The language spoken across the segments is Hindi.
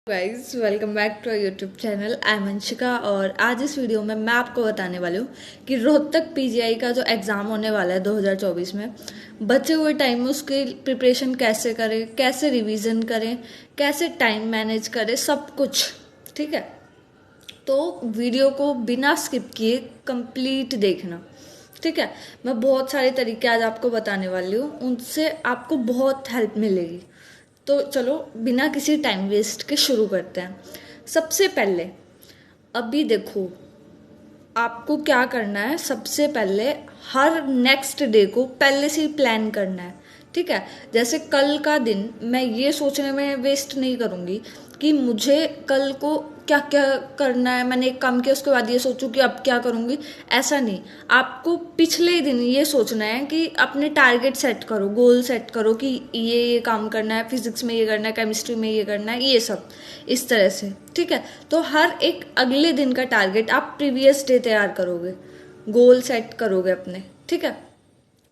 Guys welcome back to YouTube channel. I am Anshika और आज इस वीडियो में मैं आपको बताने वाली हूँ कि रोहतक पीजीआई का जो एग्ज़ाम होने वाला है 2024 में, बचे हुए टाइम में उसकी प्रिपरेशन कैसे करें, कैसे रिवीजन करें, कैसे टाइम मैनेज करें, सब कुछ। ठीक है, तो वीडियो को बिना स्किप किए कंप्लीट देखना। ठीक है, मैं बहुत सारे तरीके आज आपको बताने वाली हूँ, उनसे आपको बहुत हेल्प मिलेगी। तो चलो बिना किसी टाइम वेस्ट के शुरू करते हैं। सबसे पहले अभी देखो, आपको क्या करना है। सबसे पहले हर नेक्स्ट डे को पहले से ही प्लान करना है। ठीक है, जैसे कल का दिन मैं ये सोचने में वेस्ट नहीं करूँगी कि मुझे कल को क्या क्या करना है। मैंने एक काम किया उसके बाद ये सोचूं कि अब क्या करूँगी, ऐसा नहीं। आपको पिछले ही दिन ये सोचना है कि अपने टारगेट सेट करो, गोल सेट करो कि ये काम करना है, फिजिक्स में ये करना है, केमिस्ट्री में ये करना है, ये सब इस तरह से। ठीक है, तो हर एक अगले दिन का टारगेट आप प्रीवियस डे तैयार करोगे, गोल सेट करोगे अपने। ठीक है,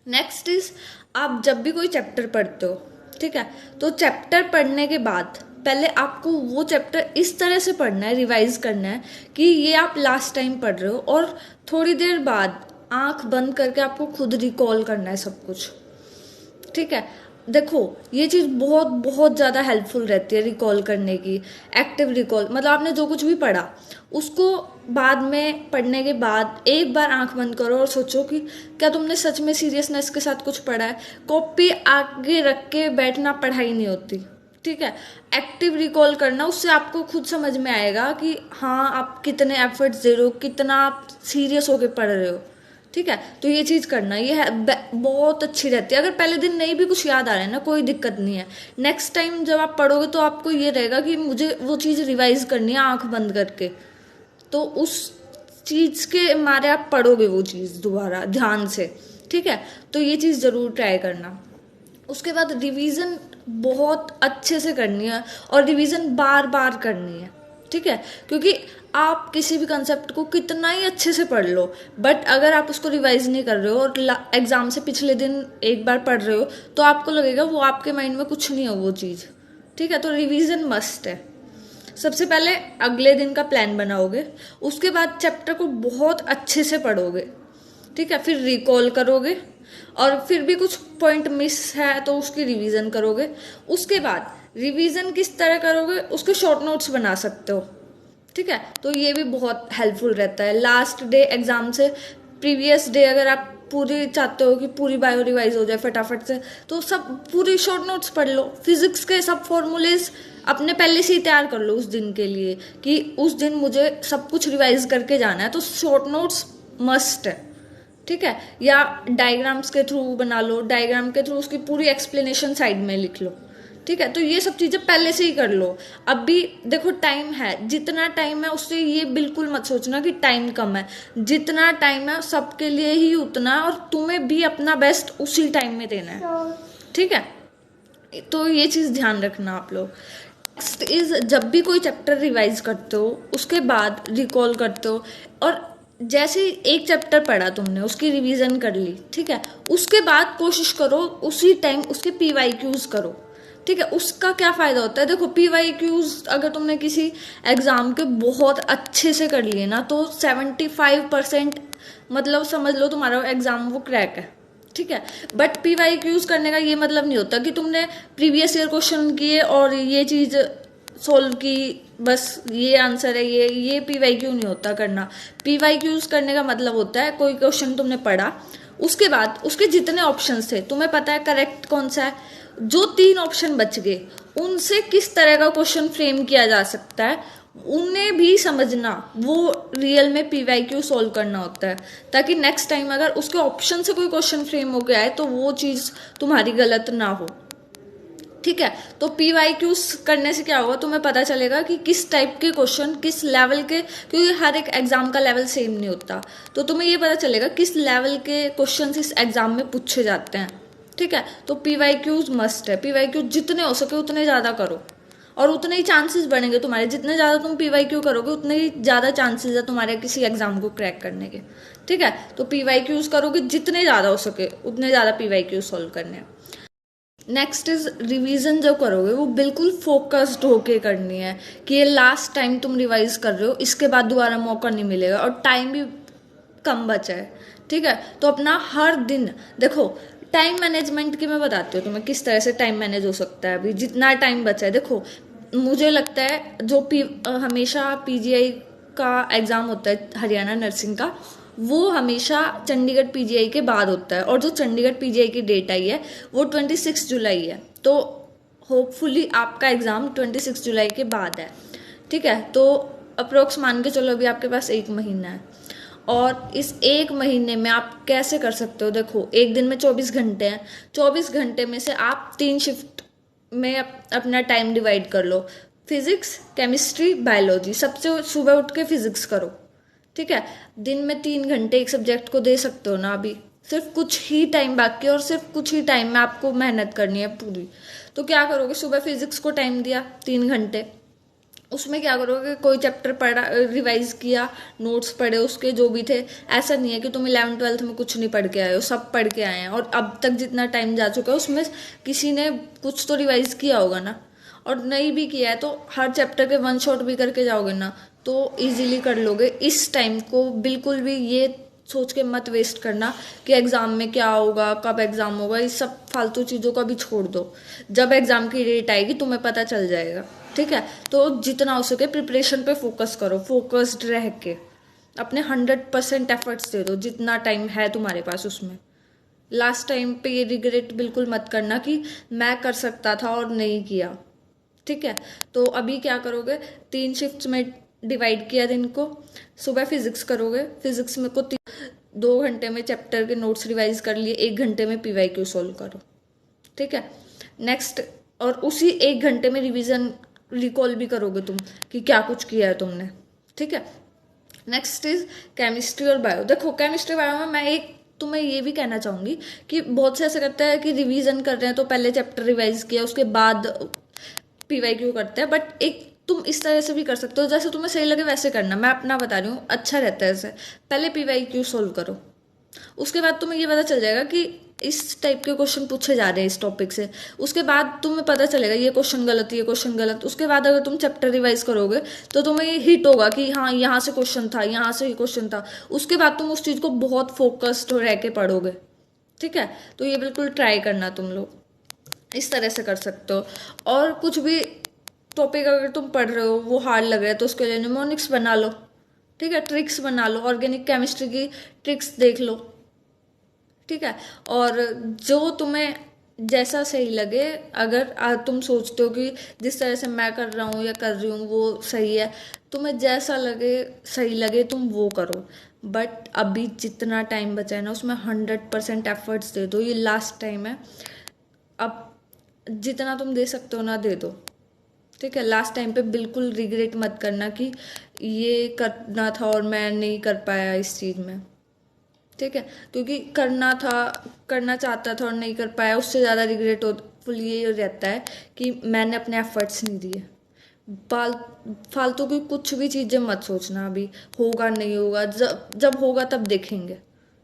नेक्स्ट इज, आप जब भी कोई चैप्टर पढ़ते हो, ठीक है, तो चैप्टर पढ़ने के बाद पहले आपको वो चैप्टर इस तरह से पढ़ना है, रिवाइज करना है कि ये आप लास्ट टाइम पढ़ रहे हो, और थोड़ी देर बाद आंख बंद करके आपको खुद रिकॉल करना है सब कुछ। ठीक है, देखो ये चीज़ बहुत बहुत ज़्यादा हेल्पफुल रहती है रिकॉल करने की। एक्टिव रिकॉल मतलब आपने जो कुछ भी पढ़ा उसको बाद में पढ़ने के बाद एक बार आंख बंद करो और सोचो कि क्या तुमने सच में सीरियसनेस के साथ कुछ पढ़ा है। कॉपी आगे रख के बैठना पढ़ाई नहीं होती। ठीक है, एक्टिव रिकॉल करना, उससे आपको खुद समझ में आएगा कि हाँ आप कितने एफर्ट्स दे रहे हो, कितना आप सीरियस होके पढ़ रहे हो। ठीक है, तो ये चीज़ करना, ये है बहुत अच्छी रहती है। अगर पहले दिन नहीं भी कुछ याद आ रहा है ना, कोई दिक्कत नहीं है। नेक्स्ट टाइम जब आप पढ़ोगे तो आपको ये रहेगा कि मुझे वो चीज़ रिवाइज करनी है आंख बंद करके, तो उस चीज़ के मारे आप पढ़ोगे वो चीज़ दोबारा ध्यान से। ठीक है, तो ये चीज़ ज़रूर ट्राई करना। उसके बाद रिवीजन बहुत अच्छे से करनी है, और रिवीजन बार बार करनी है। ठीक है, क्योंकि आप किसी भी कंसेप्ट को कितना ही अच्छे से पढ़ लो, बट अगर आप उसको रिवाइज नहीं कर रहे हो और एग्जाम से पिछले दिन एक बार पढ़ रहे हो, तो आपको लगेगा वो आपके माइंड में कुछ नहीं है वो चीज़। ठीक है, तो रिवीजन मस्ट है। सबसे पहले अगले दिन का प्लान बनाओगे, उसके बाद चैप्टर को बहुत अच्छे से पढ़ोगे। ठीक है, फिर रिकॉल करोगे, और फिर भी कुछ पॉइंट मिस है तो उसकी रिवीजन करोगे। उसके बाद रिवीजन किस तरह करोगे, उसके शॉर्ट नोट्स बना सकते हो। ठीक है, तो ये भी बहुत हेल्पफुल रहता है लास्ट डे एग्जाम से प्रीवियस डे। अगर आप पूरी चाहते हो कि पूरी बायो रिवाइज हो जाए फटाफट से, तो सब पूरी शॉर्ट नोट्स पढ़ लो। फिजिक्स के सब फॉर्मूलेज अपने पहले से ही तैयार कर लो उस दिन के लिए कि उस दिन मुझे सब कुछ रिवाइज करके जाना है, तो शॉर्ट नोट्स मस्ट है। ठीक है, या डायग्राम्स के थ्रू बना लो, डायग्राम के थ्रू उसकी पूरी एक्सप्लेनेशन साइड में लिख लो। ठीक है, तो ये सब चीज़ें पहले से ही कर लो। अभी देखो टाइम है, जितना टाइम है उससे ये बिल्कुल मत सोचना कि टाइम कम है। जितना टाइम है सबके लिए ही उतना, और तुम्हें भी अपना बेस्ट उसी टाइम में देना है। ठीक है, तो ये चीज़ ध्यान रखना आप लोग। नेक्स्ट इज, जब भी कोई चैप्टर रिवाइज करते हो उसके बाद रिकॉल करते हो, और जैसे एक चैप्टर पढ़ा तुमने, उसकी रिवीजन कर ली, ठीक है, उसके बाद कोशिश करो उसी टाइम उसके PYQs करो। ठीक है, उसका क्या फ़ायदा होता है, देखो PYQs अगर तुमने किसी एग्ज़ाम के बहुत अच्छे से कर लिए ना, तो 75% मतलब समझ लो तुम्हारा एग्ज़ाम वो क्रैक है। ठीक है, बट PYQs करने का ये मतलब नहीं होता कि तुमने प्रीवियस ईयर क्वेश्चन किए और ये चीज़ सोल्व की, बस ये आंसर है, ये PYQ नहीं होता करना। PYQs करने का मतलब होता है कोई क्वेश्चन तुमने पढ़ा, उसके बाद उसके जितने ऑप्शंस थे तुम्हें पता है करेक्ट कौन सा है, जो 3 ऑप्शन बच गए उनसे किस तरह का क्वेश्चन फ्रेम किया जा सकता है उन्हें भी समझना। वो रियल में PYQ सोल्व करना होता है, ताकि नेक्स्ट टाइम अगर उसके ऑप्शन से कोई क्वेश्चन फ्रेम हो गया है तो वो चीज़ तुम्हारी गलत ना हो। ठीक है, तो PYQs करने से क्या होगा, तुम्हें पता चलेगा कि किस टाइप के क्वेश्चन किस लेवल के, क्योंकि हर एक एग्जाम का लेवल सेम नहीं होता, तो तुम्हें ये पता चलेगा किस लेवल के क्वेश्चन इस एग्जाम में पूछे जाते हैं। ठीक है, तो PYQs मस्ट है। PYQ जितने हो सके उतने ज़्यादा करो, और उतने ही चांसेस बढ़ेंगे तुम्हारे। जितने ज़्यादा तुम PYQ करोगे उतने ही ज़्यादा चांसेस है तुम्हारे किसी एग्जाम को क्रैक करने के। ठीक है, तो PYQs करोगे जितने ज़्यादा हो सके उतने ज़्यादा PYQ सॉल्व करने हैं। नेक्स्ट इज रिवीजन जो करोगे वो बिल्कुल फोकस्ड होके करनी है कि ये लास्ट टाइम तुम रिवाइज कर रहे हो, इसके बाद दोबारा मौका नहीं मिलेगा और टाइम भी कम बचा है। ठीक है, तो अपना हर दिन देखो, टाइम मैनेजमेंट की मैं बताती हूँ तुम्हें किस तरह से टाइम मैनेज हो सकता है। अभी जितना टाइम बचा है, देखो मुझे लगता है जो हमेशा पीजीआई का एग्ज़ाम होता है हरियाणा नर्सिंग का, वो हमेशा चंडीगढ़ पीजीआई के बाद होता है, और जो चंडीगढ़ पीजीआई की डेट आई है वो 26 जुलाई है। तो होपफुली आपका एग्ज़ाम 26 जुलाई के बाद है। ठीक है, तो अप्रोक्स मान के चलो अभी आपके पास 1 महीना है, और इस 1 महीने में आप कैसे कर सकते हो। देखो एक दिन में 24 घंटे हैं, 24 घंटे में से आप 3 शिफ्ट में अपना टाइम डिवाइड कर लो। फिजिक्स, केमिस्ट्री, बायोलॉजी, सबसे सुबह उठ के फिजिक्स करो। ठीक है, दिन में 3 घंटे एक सब्जेक्ट को दे सकते हो ना। अभी सिर्फ कुछ ही टाइम बाकी है और सिर्फ कुछ ही टाइम में आपको मेहनत करनी है पूरी। तो क्या करोगे, सुबह फिजिक्स को टाइम दिया 3 घंटे, उसमें क्या करोगे, कोई चैप्टर पढ़ा, रिवाइज किया, नोट्स पढ़े उसके जो भी थे। ऐसा नहीं है कि तुम 11th-12th में कुछ नहीं पढ़ के आए हो, सब पढ़ के आए हैं, और अब तक जितना टाइम जा चुका है उसमें किसी ने कुछ तो रिवाइज किया होगा ना। और नहीं भी किया है तो हर चैप्टर के 1 शॉट भी करके जाओगे ना, तो इजीली कर लोगे। इस टाइम को बिल्कुल भी ये सोच के मत वेस्ट करना कि एग्ज़ाम में क्या होगा, कब एग्ज़ाम होगा, इस सब फालतू चीज़ों का भी छोड़ दो। जब एग्ज़ाम की डेट आएगी तुम्हें पता चल जाएगा। ठीक है, तो जितना हो सके प्रिपरेशन पे फोकस करो, फोकस्ड रह के अपने 100% एफर्ट्स दे दो जितना टाइम है तुम्हारे पास उसमें। लास्ट टाइम पे ये रिग्रेट बिल्कुल मत करना कि मैं कर सकता था और नहीं किया। ठीक है, तो अभी क्या करोगे, 3 शिफ्ट्स में डिवाइड किया दिन को। सुबह फिजिक्स करोगे, फिजिक्स में को 2 घंटे में चैप्टर के नोट्स रिवाइज कर लिए, 1 घंटे में पीवाईक्यू सॉल्व करो। ठीक है, नेक्स्ट, और उसी 1 घंटे में रिवीजन रिकॉल भी करोगे तुम कि क्या कुछ किया है तुमने। ठीक है, नेक्स्ट इज केमिस्ट्री और बायो। देखो केमिस्ट्री बायो में मैं एक तुम्हें ये भी कहना चाहूंगी कि बहुत से ऐसे करते हैं कि रिवीजन कर रहे हैं तो पहले चैप्टर रिवाइज किया उसके बाद पीवाईक्यू करते हैं, बट एक तुम इस तरह से भी कर सकते हो, जैसे तुम्हें सही लगे वैसे करना। मैं अपना बता रही हूँ, अच्छा रहता है ऐसे। पहले पीवाईक्यू सोल्व करो, उसके बाद तुम्हें ये पता चल जाएगा कि इस टाइप के क्वेश्चन पूछे जा रहे हैं इस टॉपिक से। उसके बाद तुम्हें पता चलेगा ये क्वेश्चन गलत, ये क्वेश्चन गलत। उसके बाद अगर तुम चैप्टर रिवाइज करोगे तो तुम्हें ये हिट होगा कि हाँ यहाँ से क्वेश्चन था, यहाँ से ये क्वेश्चन था। उसके बाद तुम उस चीज़ को बहुत फोकस्ड रह के पढ़ोगे। ठीक है, तो ये बिल्कुल ट्राई करना तुम लोग, इस तरह से कर सकते हो। और कुछ भी टॉपिक अगर तुम पढ़ रहे हो वो हार्ड लग रहा है तो उसके लिए निमोनिक्स बना लो। ठीक है, ट्रिक्स बना लो, ऑर्गेनिक केमिस्ट्री की ट्रिक्स देख लो। ठीक है, और जो तुम्हें जैसा सही लगे, अगर तुम सोचते हो कि जिस तरह से मैं कर रहा हूँ या कर रही हूँ वो सही है, तुम्हें जैसा लगे सही लगे तुम वो करो। बट अभी जितना टाइम बचा है ना उसमें 100% एफर्ट्स दे दो, ये लास्ट टाइम है। अब जितना तुम दे सकते हो ना दे दो। ठीक है, लास्ट टाइम पे बिल्कुल रिग्रेट मत करना कि ये करना था और मैं नहीं कर पाया इस चीज़ में। ठीक है, क्योंकि करना था, करना चाहता था और नहीं कर पाया, उससे ज़्यादा रिग्रेट हो फुल ये रहता है कि मैंने अपने एफर्ट्स नहीं दिए। फालतू की कुछ भी चीज़ें मत सोचना, अभी होगा नहीं होगा, जब जब होगा तब देखेंगे।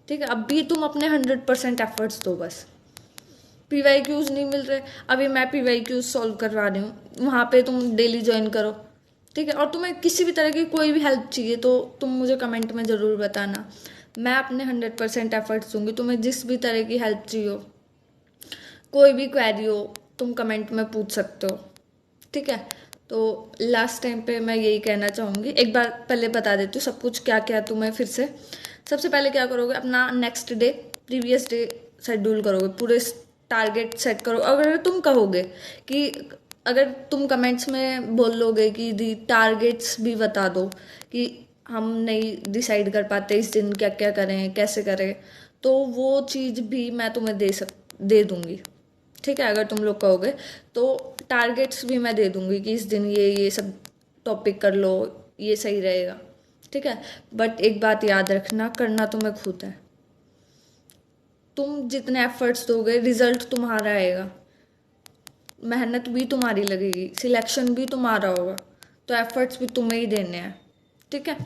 ठीक है, अभी तुम अपने 100% एफर्ट्स दो बस। पीवाईक्यूज नहीं मिल रहे, अभी मैं पीवाईक्यूज सॉल्व करवा रही हूँ, वहाँ पे तुम डेली ज्वाइन करो। ठीक है, और तुम्हें किसी भी तरह की कोई भी हेल्प चाहिए तो तुम मुझे कमेंट में ज़रूर बताना। मैं अपने 100% एफर्ट्स दूंगी, तुम्हें जिस भी तरह की हेल्प चाहिए हो, कोई भी क्वेरी हो तुम कमेंट में पूछ सकते हो। ठीक है, तो लास्ट टाइम पे मैं यही कहना चाहूँगी, एक बार पहले बता देती हूँ सब कुछ क्या क्या तुम्हें फिर से। सबसे पहले क्या करोगे, अपना next day previous day schedule करोगे, पूरे टारगेट सेट करो। अगर तुम कहोगे कि अगर तुम कमेंट्स में बोल लोगे कि दी टारगेट्स भी बता दो कि हम नहीं डिसाइड कर पाते इस दिन क्या क्या करें कैसे करें, तो वो चीज़ भी मैं तुम्हें दे दूँगी। ठीक है, अगर तुम लोग कहोगे तो टारगेट्स भी मैं दे दूँगी कि इस दिन ये सब टॉपिक कर लो, ये सही रहेगा। ठीक है, बट एक बात याद रखना, करना तुम्हें खुद है। तुम जितने एफर्ट्स दोगे रिजल्ट तुम्हारा आएगा, मेहनत भी तुम्हारी लगेगी, सिलेक्शन भी तुम्हारा होगा, तो एफर्ट्स भी तुम्हें ही देने हैं। ठीक है,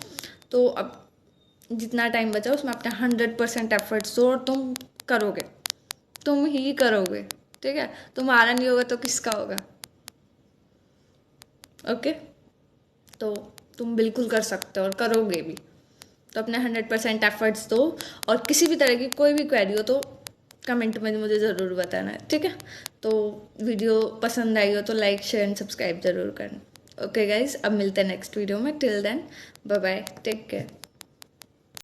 तो अब जितना टाइम बचा उसमें अपना 100% एफर्ट्स दो और तुम करोगे, तुम ही करोगे। ठीक है, तुम्हारा नहीं होगा तो किसका होगा? ओके, तो तुम बिल्कुल कर सकते हो और करोगे भी। तो अपने 100% एफर्ट्स दो, और किसी भी तरह की कोई भी क्वेरी हो तो कमेंट में मुझे ज़रूर बताना है, ठीक है? तो वीडियो पसंद आई हो तो लाइक शेयर एंड सब्सक्राइब ज़रूर करना। ओके गाइज, अब मिलते हैं नेक्स्ट वीडियो में। Till then bye bye, take care.